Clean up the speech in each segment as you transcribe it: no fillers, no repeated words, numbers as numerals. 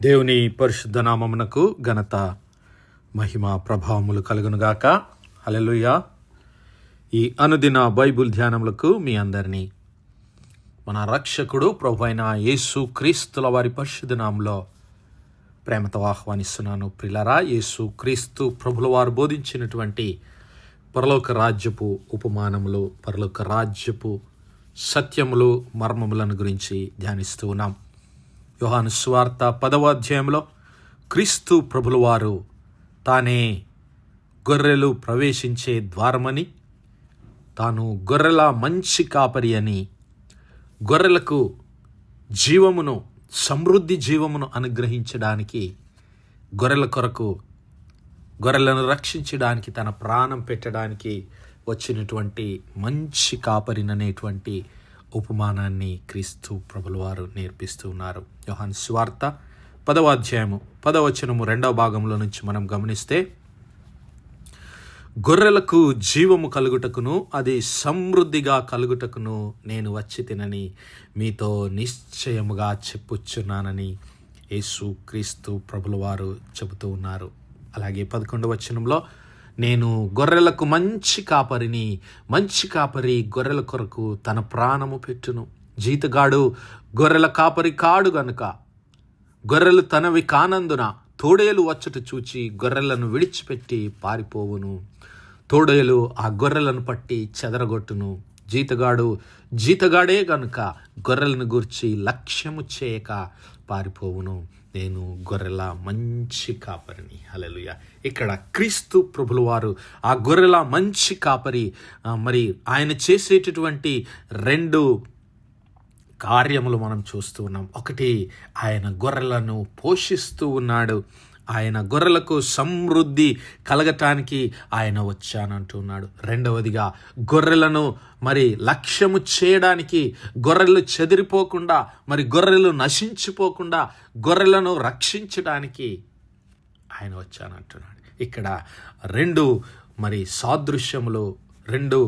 దేవుని పరిశుద్ధ నామమునకు ఘనత మహిమ ప్రభావములు కలుగునుగాక. హల్లెలూయా. ఈ అనుదిన బైబిల్ ధ్యానములకు మీ అందరినీ మన రక్షకుడు ప్రభు అయిన యేసు క్రీస్తుల వారి పరిశుద్ధ నామములో ప్రేమతో ఆహ్వానిస్తున్నాను. ప్రియులారా, యేసు క్రీస్తు ప్రభుల వారు బోధించినటువంటి పరలోక రాజ్యపు ఉపమానములు, పరలోక రాజ్యపు సత్యములు, మర్మములను గురించి ధ్యానిస్తూ ఉన్నాం. యోహాను సువార్త 10వ అధ్యాయంలో క్రీస్తు ప్రభుల వారు తానే గొర్రెలు ప్రవేశించే ద్వారమని, తాను గొర్రెల మంచి కాపరి అని, గొర్రెలకు జీవమును, సమృద్ధి జీవమును అనుగ్రహించడానికి, గొర్రెల కొరకు, గొర్రెలను రక్షించడానికి, తన ప్రాణం పెట్టడానికి వచ్చినటువంటి మంచి కాపరిననేటువంటి ఉపమానాన్ని క్రీస్తు ప్రభుల వారు నేర్పిస్తూ ఉన్నారు. యోహాను సువార్త 10వ అధ్యాయము 10వ వచనము 2వ భాగంలో నుంచి మనం గమనిస్తే, గొర్రెలకు జీవము కలుగుటకును అది సమృద్ధిగా కలుగుటకును నేను వచ్చి తినని మీతో నిశ్చయముగా చెప్పుచున్నానని యేసు క్రీస్తు ప్రభుల వారు చెబుతూ ఉన్నారు. అలాగే 11వ వచనంలో, నేను గొర్రెలకు మంచి కాపరిని, మంచి కాపరి గొర్రెల కొరకు తన ప్రాణము పెట్టును. జీతగాడు గొర్రెల కాపరి కాడు గనుక గొర్రెలు తనవి కానందున తోడేలు వచ్చుట చూచి గొర్రెలను విడిచిపెట్టి పారిపోవును. తోడేలు ఆ గొర్రెలను పట్టి చెదరగొట్టును. జీతగాడే గనుక గొర్రెలను గూర్చి లక్ష్యము చేయక పారిపోవును. నేను గొర్రెల మంచి కాపరిని. హల్లెలూయా. ఇక్కడ క్రీస్తు ప్రభుల వారు ఆ గొర్రెల మంచి కాపరి. మరి ఆయన చేసేటటువంటి 2 కార్యములు మనం చూస్తూ ఉన్నాం. ఒకటి, ఆయన గొర్రెలను పోషిస్తూ ఉన్నాడు. ఆయన గొర్రెలకు సమృద్ధి కలగటానికి ఆయన వచ్చానంటున్నాడు. రెండవదిగా, గొర్రెలను మరి లక్ష్యము చేయడానికి, గొర్రెలు చెదిరిపోకుండా, మరి గొర్రెలు నశించిపోకుండా గొర్రెలను రక్షించడానికి ఆయన వచ్చానంటున్నాడు. ఇక్కడ 2 మరి సాదృశ్యములు, 2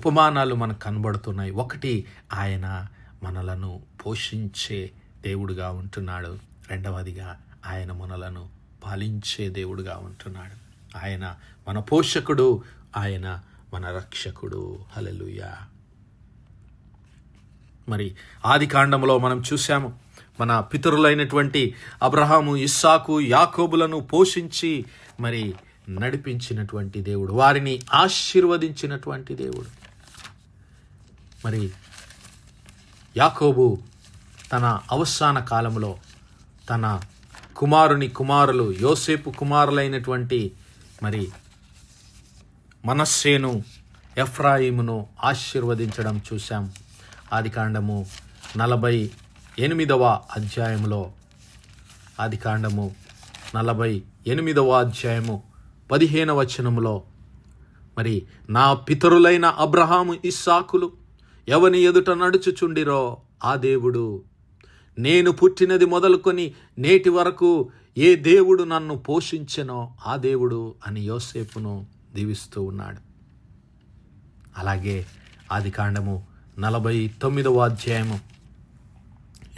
ఉపమానాలు మనకు కనబడుతున్నాయి. ఒకటి, ఆయన మనలను పోషించే దేవుడుగా ఉంటున్నాడు. రెండవదిగా, ఆయన మనలను పాలించే దేవుడుగా ఉంటున్నాడు. ఆయన మన పోషకుడు, ఆయన మన రక్షకుడు. హల్లెలూయా. మరి ఆది కాండములో మనం చూసాము, మన పితరులైనటువంటి అబ్రహాము, ఇస్సాకు, యాకోబులను పోషించి మరి నడిపించినటువంటి దేవుడు, వారిని ఆశీర్వదించినటువంటి దేవుడు. మరి యాకోబు తన అవసాన కాలంలో తన కుమారులు, యోసేపు కుమారులైనటువంటి మరి మనస్సేను, ఎఫ్రాయిమును ఆశీర్వదించడం చూసాం. ఆదికాండము 48వ అధ్యాయంలో, ఆదికాండము 48వ అధ్యాయము 15వ వచనములో, మరి నా పితరులైన అబ్రహాము, ఇస్సాకులు ఎవని ఎదుట నడుచుచుండిరో ఆ దేవుడు, నేను పుట్టినది మొదలుకొని నేటి వరకు ఏ దేవుడు నన్ను పోషించెనో ఆ దేవుడు అని యోసేపును దీవిస్తూ ఉన్నాడు. అలాగే ఆదికాండము 49వ అధ్యాయము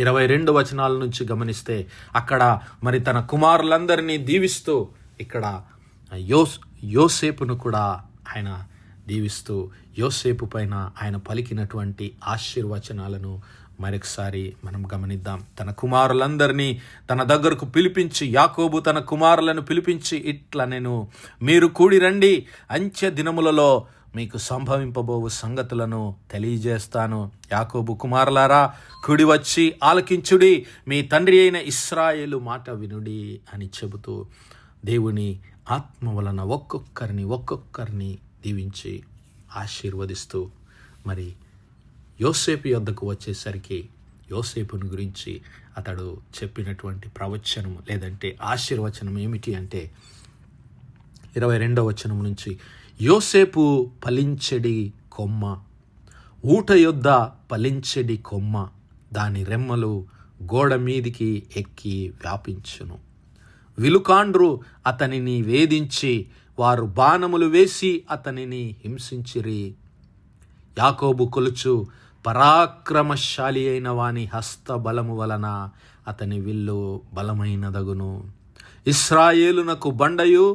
22 వచనాల నుంచి గమనిస్తే, అక్కడ మరి తన కుమారులందరినీ దీవిస్తూ, ఇక్కడ యోసేపును కూడా ఆయన దీవిస్తూ, యోసేపు పైన ఆయన పలికినటువంటి ఆశీర్వచనాలను మరొకసారి మనం గమనిద్దాం. తన కుమారులందరినీ తన దగ్గరకు పిలిపించి, యాకోబు తన కుమారులను పిలిపించి ఇట్లా, నేను మీరు కూడి రండి, అంత్య దినములలో మీకు సంభవింపబోవు సంగతులను తెలియజేస్తాను. యాకోబు కుమారులారా, కూడి వచ్చి ఆలకించుడి, మీ తండ్రి అయిన ఇశ్రాయేలు మాట వినుడి అని చెబుతూ దేవుని ఆత్మ వలన ఒక్కొక్కరిని దీవించి ఆశీర్వదిస్తూ, మరి యోసేపు యొద్దకు వచ్చేసరికి యోసేపుని గురించి అతడు చెప్పినటువంటి ప్రవచనం లేదంటే ఆశీర్వచనం ఏమిటి అంటే, 22వ వచనం నుంచి, యోసేపు ఫలించెడి కొమ్మ, ఊట యొద్ద ఫలించెడి కొమ్మ, దాని రెమ్మలు గోడ మీదికి ఎక్కి వ్యాపించును. విలుకాండ్రు అతనిని వేధించి వారు బాణములు వేసి అతనిని హింసించిరి. యాకోబు కొలుచు పరాక్రమశాలి అయిన వాని హస్త బలము వలన అతని విల్లు బలమైనదగును. ఇశ్రాయేలునకు బండయు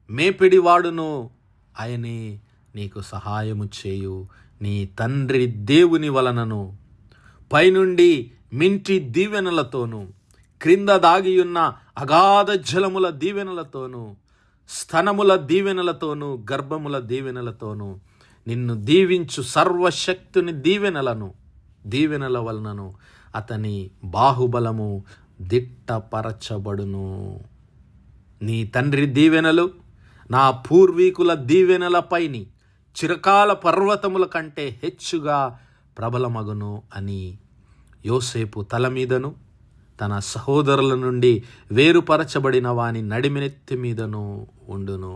మేపిడివాడును ఆయనే నీకు సహాయము చేయు. నీ తండ్రి దేవుని వలనను పైనుండి మింటి దీవెనలతోనూ క్రింద దాగియున్న అగాధ జలముల దీవెనలతోనూ స్తనముల దీవెనలతోనూ గర్భముల దీవెనలతోనూ నిన్ను దీవించు సర్వశక్తుని దీవెనల వలనను అతని బాహుబలము దిట్టపరచబడును. నీ తండ్రి దీవెనలు నా పూర్వీకుల దీవెనలపైని చిరకాల పర్వతముల కంటే హెచ్చుగా ప్రబలమగును అని యోసేపు తల మీదను తన సహోదరుల నుండి వేరుపరచబడిన వాని నడిమినెత్తి మీదను ఉండును.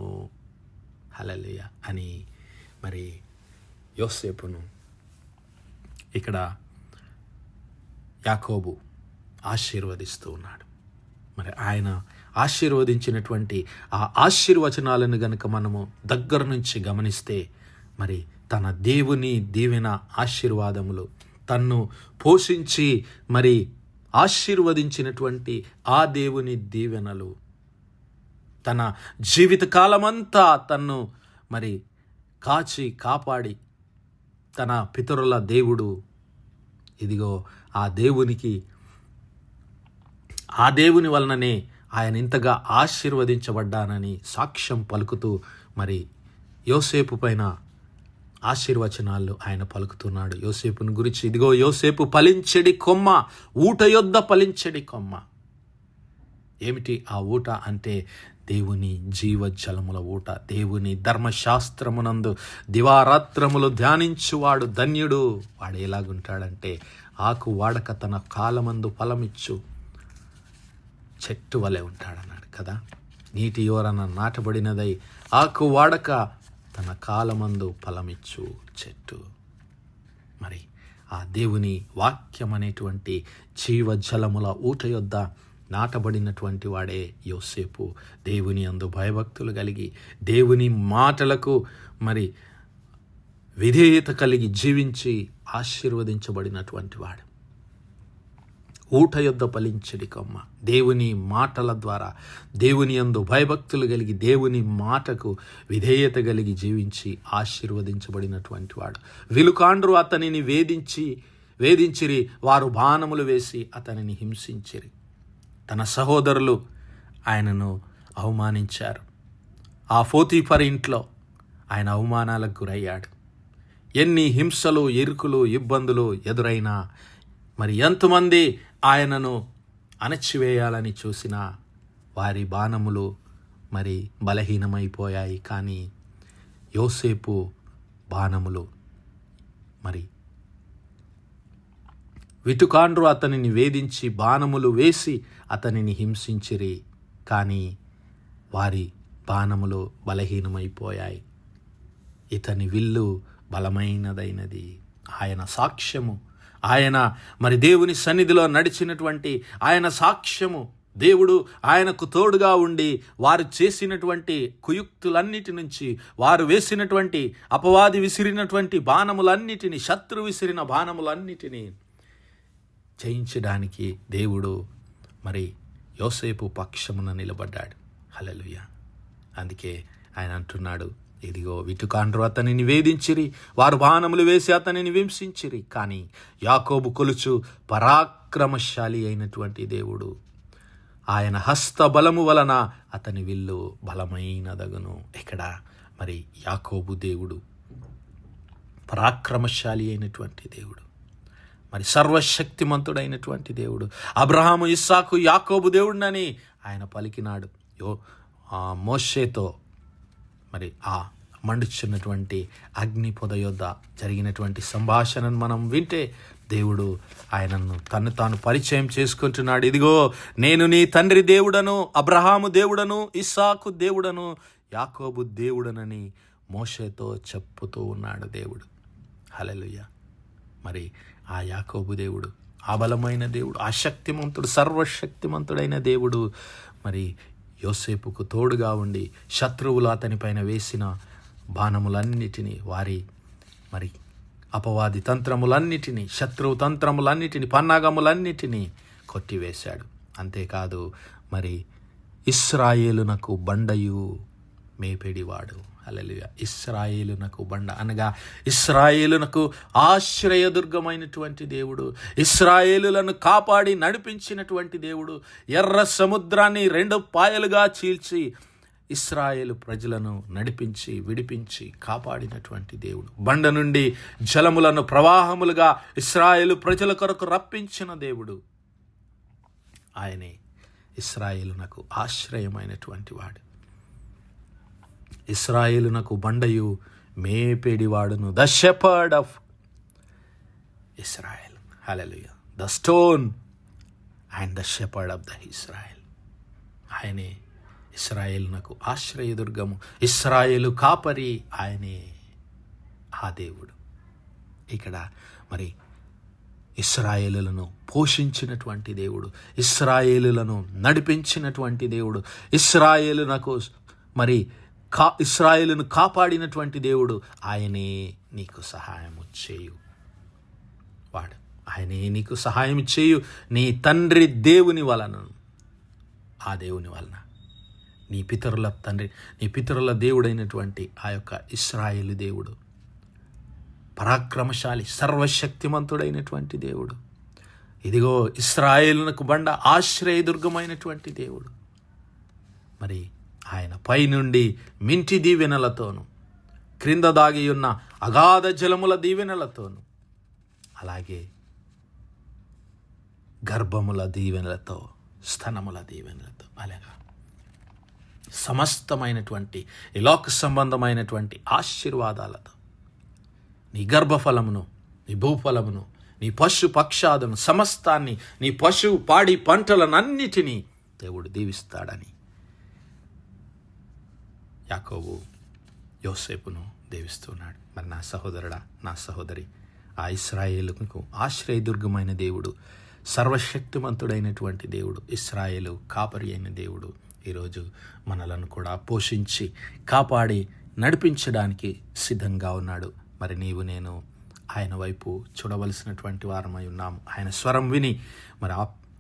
హల్లెలూయా అని మరి యోసేపును ఇక్కడ యాకోబు ఆశీర్వదిస్తూ ఉన్నాడు. మరి ఆయన ఆశీర్వదించినటువంటి ఆ ఆశీర్వచనాలను గనుక మనము దగ్గర నుంచి గమనిస్తే మరి తన దేవుని దీవెన ఆశీర్వాదములు తన్ను పోషించి మరి ఆశీర్వదించినటువంటి ఆ దేవుని దీవెనలు తన జీవితకాలమంతా తన్ను మరి కాచి కాపాడి తన పితరుల దేవుడు ఇదిగో ఆ దేవుని వలననే ఆయన ఇంతగా ఆశీర్వదించబడ్డానని సాక్ష్యం పలుకుతూ మరి యోసేపు పైన ఆశీర్వచనాలు ఆయన పలుకుతున్నాడు. యోసేపుని గురించి ఇదిగో యోసేపు ఫలించెడి కొమ్మ, ఊట యొద్ద ఫలించెడి కొమ్మ. ఏమిటి ఆ ఊట అంటే దేవుని జీవజలముల ఊట. దేవుని ధర్మశాస్త్రమునందు దివారాత్రములు ధ్యానించువాడు ధన్యుడు. వాడు ఎలాగుంటాడంటే ఆకు వాడక తన కాలమందు ఫలమిచ్చు చెట్టు వలె ఉంటాడన్నాడు కదా. నీటి యోరన నాటబడినదై ఆకు వాడక తన కాలమందు ఫలమిచ్చు చెట్టు. మరి ఆ దేవుని వాక్యం అనేటువంటి జీవజలముల ఊట యొద్ద నాటబడినటువంటి వాడే యోసేపు. దేవుని యందు భయభక్తులు కలిగి దేవుని మాటలకు మరి విధేయత కలిగి జీవించి ఆశీర్వదించబడినటువంటి వాడు. ఊట యొద్ద ఫలించెడి కొమ్మ, దేవుని మాటల ద్వారా దేవుని యందు భయభక్తులు కలిగి దేవుని మాటకు విధేయత కలిగి జీవించి ఆశీర్వదించబడినటువంటి వాడు. విలుకాండ్రు అతనిని వేధించిరి, వారు బాణములు వేసి అతనిని హింసించిరి. తన సహోదరులు ఆయనను అవమానించారు. ఆ పోతీఫరు ఇంట్లో ఆయన అవమానాలకు గురయ్యాడు. ఎన్ని హింసలు, ఇరుకులు, ఇబ్బందులు ఎదురైనా మరి ఎంతమంది ఆయనను అణచివేయాలని చూసినా వారి బాణములు మరి బలహీనమైపోయాయి. కానీ యోసేపు బాణములు మరి విటుకాండ్రు అతనిని వేధించి బాణములు వేసి అతనిని హింసించిరి. కానీ వారి బాణములు బలహీనమైపోయాయి. ఇతని విల్లు బలమైనదైనది. ఆయన సాక్ష్యము, ఆయన మరి దేవుని సన్నిధిలో నడిచినటువంటి ఆయన సాక్ష్యము, దేవుడు ఆయనకు తోడుగా ఉండి వారు చేసినటువంటి కుయుక్తులన్నిటి నుంచి, వారు వేసినటువంటి అపవాది విసిరినటువంటి బాణములన్నిటినీ, శత్రు విసిరిన బాణములన్నిటినీ జయించడానికి దేవుడు మరి యోసేపు పక్షమున నిలబడ్డాడు. హల్లెలూయా. అందుకే ఆయన అంటున్నాడు, ఇదిగో విటుకాండ్రు అతనిని వేధించిరి, వారు బాణములు వేసి అతనిని హింసించిరి. కానీ యాకోబు కొలుచు పరాక్రమశాలి అయినటువంటి దేవుడు, ఆయన హస్త బలము వలన అతని విల్లు బలమైనదగును. ఇక్కడ మరి యాకోబు దేవుడు పరాక్రమశాలి అయినటువంటి దేవుడు, మరి సర్వశక్తిమంతుడైనటువంటి దేవుడు. అబ్రహాము, ఇస్సాకు, యాకోబు దేవుడినని ఆయన పలికినాడు. మోషేతో మరి ఆ మండుచున్నటువంటి అగ్ని పొద యొద్ద జరిగినటువంటి సంభాషణను మనం వింటే దేవుడు ఆయనను తను తాను పరిచయం చేసుకుంటున్నాడు. ఇదిగో నేను నీ తండ్రి దేవుడను, అబ్రహాము దేవుడను, ఇస్సాకు దేవుడను, యాకోబు దేవుడనని మోషేతో చెప్పుతూ ఉన్నాడు దేవుడు. హల్లెలూయా. మరి ఆ యాకోబు దేవుడు, ఆ బలమైన దేవుడు, ఆ శక్తిమంతుడు, సర్వశక్తిమంతుడైన దేవుడు మరి యోసేపుకు తోడుగా ఉండి శత్రువులు అతనిపైన వేసిన బాణములన్నిటినీ, వారి మరి అపవాది తంత్రములన్నిటినీ, శత్రువు తంత్రములన్నిటినీ, పన్నాగములన్నిటినీ కొట్టివేశాడు. అంతేకాదు, మరి ఇశ్రాయేలునకు బండయు మేపెడివాడు. హల్లెలూయా. ఇశ్రాయేలునకు బండ అనగా ఇశ్రాయేలునకు ఆశ్రయదుర్గమైనటువంటి దేవుడు, ఇశ్రాయేలులను కాపాడి నడిపించినటువంటి దేవుడు, ఎర్ర సముద్రాన్ని 2 పాయలుగా చీల్చి ఇశ్రాయేలు ప్రజలను నడిపించి విడిపించి కాపాడినటువంటి దేవుడు, బండ నుండి జలములను ప్రవాహములుగా ఇశ్రాయేలు ప్రజల కొరకు రప్పించిన దేవుడు, ఆయనే ఇశ్రాయేలునకు ఆశ్రయమైనటువంటి వాడు. ఇశ్రాయేలునకు బండయు మేపేడివాడును, ద షెపర్డ్ ఆఫ్ ఇస్రాయేల్. హల్లెలూయా. The stone and the shepherd of the Israel. ఆయనే ఇశ్రాయేలునకు ఆశ్రయదుర్గము, ఇశ్రాయేలు కాపరి, ఆయనే ఆ దేవుడు. ఇక్కడ మరి ఇశ్రాయేలులను పోషించినటువంటి దేవుడు, ఇశ్రాయేలులను నడిపించినటువంటి దేవుడు, ఇశ్రాయేలునకు మరి ఇశ్రాయేలును కాపాడినటువంటి దేవుడు, ఆయనే నీకు సహాయము చేయు వాడు. ఆయనే నీకు సహాయం చేయు నీ తండ్రి దేవుని వలన, ఆ దేవుని వలన నీ పితరుల తండ్రి, నీ పితరుల దేవుడైనటువంటి ఆ యొక్క ఇశ్రాయేలు దేవుడు పరాక్రమశాలి, సర్వశక్తిమంతుడైనటువంటి దేవుడు. ఇదిగో ఇశ్రాయేలునకు బండ, ఆశ్రయదుర్గమైనటువంటి దేవుడు. మరి ఆయన పైనుండి మింటి దీవెనలతోనూ, క్రింద దాగి ఉన్న అగాధ జలముల దీవెనలతోనూ, అలాగే గర్భముల దీవెనలతో, స్తనముల దీవెనలతో, అలాగా సమస్తమైనటువంటి ఈ లోక సంబంధమైనటువంటి ఆశీర్వాదాలతో నీ గర్భఫలమును, నీ భూఫలమును, నీ పశు పక్షాదును సమస్తాన్ని, నీ పశు పాడి పంటలనన్నిటినీ దేవుడు దీవిస్తాడని యాకోబు యోసేపును దీవిస్తున్నాడు. మరి నా సహోదరుడా, నా సహోదరి, ఆ ఇశ్రాయేలుకు ఆశ్రయదుర్గమైన దేవుడు, సర్వశక్తిమంతుడైనటువంటి దేవుడు, ఇశ్రాయేలు కాపరి అయిన దేవుడు ఈరోజు మనలను కూడా పోషించి కాపాడి నడిపించడానికి సిద్ధంగా ఉన్నాడు. మరి నీవు నేను ఆయన వైపు చూడవలసినటువంటి వారమై ఉన్నాము. ఆయన స్వరం విని మరి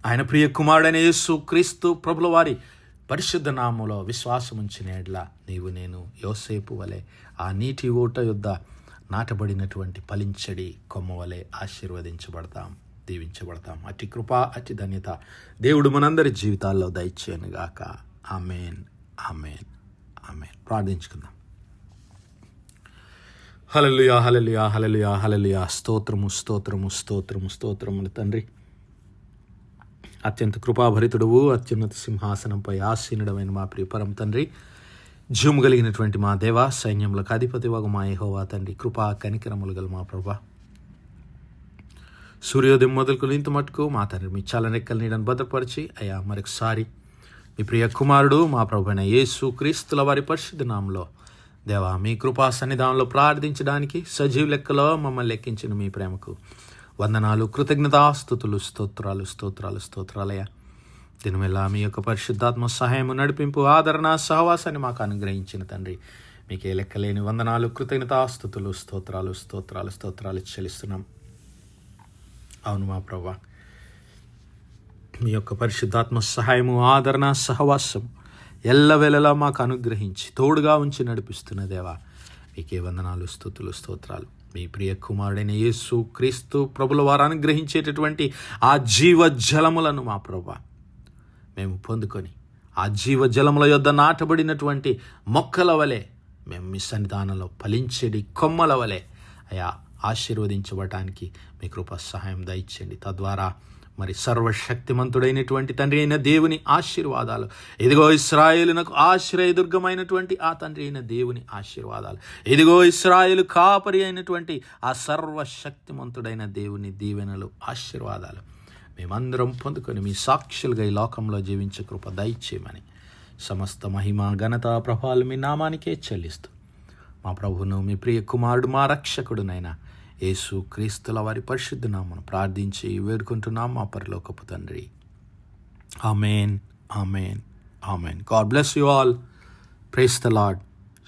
ఆయన ప్రియ కుమారుడైన యేసు క్రీస్తు ప్రభుల వారి పరిశుద్ధ నామములో విశ్వాసం ఉంచిన యెడల నీవు నేను యోసేపు వలె ఆ నీటి ఊట యొద్ద నాటబడినటువంటి ఫలించడి కొమ్మ వలె ఆశీర్వదించబడతాం, దీవించబడతాం. అతి కృప, అతి ధన్యత దేవుడు మనందరి జీవితాల్లో దయచేయనుగాక. ఆమేన్, ఆమేన్, ఆమేన్. ప్రార్థించుకుందాం. హల్లెలూయా, హల్లెలూయా, హల్లెలూయా, హల్లెలూయా. స్తోత్రము, స్తోత్రము, స్తోత్రము, స్తోత్రములు తండ్రి. అత్యంత కృపాభరితుడువు, అత్యున్నత సింహాసనంపై ఆసీనుడమైన మా ప్రియ పరమ తండ్రి, జీవము కలిగినటువంటి మా దేవ, సైన్యములకు అధిపతివగు మా యెహోవా తండ్రి, కృపా కనికరములు గల మా ప్రభా, సూర్యోదయం మొదలుకొని ఇంత మటుకు మా తండ్రి మీ చాలా రెక్కల నీడను భద్రపరిచి అయ్యా మరొకసారి మీ ప్రియ కుమారుడు మా ప్రభువైన యేసు క్రీస్తుల వారి పరిశుద్ధ నామములో దేవా మీ కృపా సన్నిధానంలో ప్రార్థించడానికి సజీవ లెక్కలో మమ్మల్ని లెక్కించిన మీ ప్రేమకు వందనాలు, కృతజ్ఞతాస్తుతులు, స్తోత్రాలు, స్తోత్రాలు, స్తోత్రాలయ్యా. దినమెల్లా మీ యొక్క పరిశుద్ధాత్మ సహాయము, నడిపింపు, ఆదరణ, సహవాసాన్ని మాకు అనుగ్రహించిన తండ్రి మీకే లెక్కలేని వందనాలు, కృతజ్ఞతాస్తుతులు, స్తోత్రాలు, స్తోత్రాలు, స్తోత్రాలు చెల్లిస్తున్నాం. అవును మా ప్రభువా, మీ యొక్క పరిశుద్ధాత్మ సహాయము, ఆదరణ, సహవాసం ఎల్లవేళలా మాకు అనుగ్రహించి తోడుగా ఉంచి నడిపిస్తున్న దేవా మీకే వందనాలు, స్తుతులు, స్తోత్రాలు. మీ ప్రియ కుమారుడైన యేసు క్రీస్తు ప్రభుల వారు అనుగ్రహించేటటువంటి ఆ జీవ జలములను మా ప్రభువా మేము పొందుకొని ఆ జీవ జలముల యొద్ద నాటబడినటువంటి మొక్కల వలె మేము మీ సన్నిధానంలో ఫలించేడి కొమ్మల వలె అయా ఆశీర్వదించబడటానికి మీ కృప సహాయం దయచేయండి. తద్వారా మరి సర్వశక్తిమంతుడైనటువంటి తండ్రి అయిన దేవుని ఆశీర్వాదాలు, ఇదిగో ఇశ్రాయేలునకు ఆశ్రయదుర్గమైనటువంటి ఆ తండ్రి అయిన దేవుని ఆశీర్వాదాలు, ఇదిగో ఇశ్రాయేలు కాపరి అయినటువంటి ఆ సర్వశక్తిమంతుడైన దేవుని దీవెనలు, ఆశీర్వాదాలు మేమందరం పొందుకొని మీ సాక్షులుగా ఈ లోకంలో జీవించే కృప దయచేయమని సమస్త మహిమ, ఘనత, ప్రభావాలు మీ నామానికే చెల్లిస్తూ మా ప్రభువును, మీ ప్రియ కుమారుడు, మా రక్షకుడునైనా యేసు క్రీస్తుల వారి పరిశుద్ధ నామమున ప్రార్థించి వేడుకుంటున్నాం మా పరలోకపు తండ్రి. ఆమేన్, ఆమేన్, ఆమేన్. God bless you all. Praise the Lord.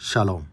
Shalom.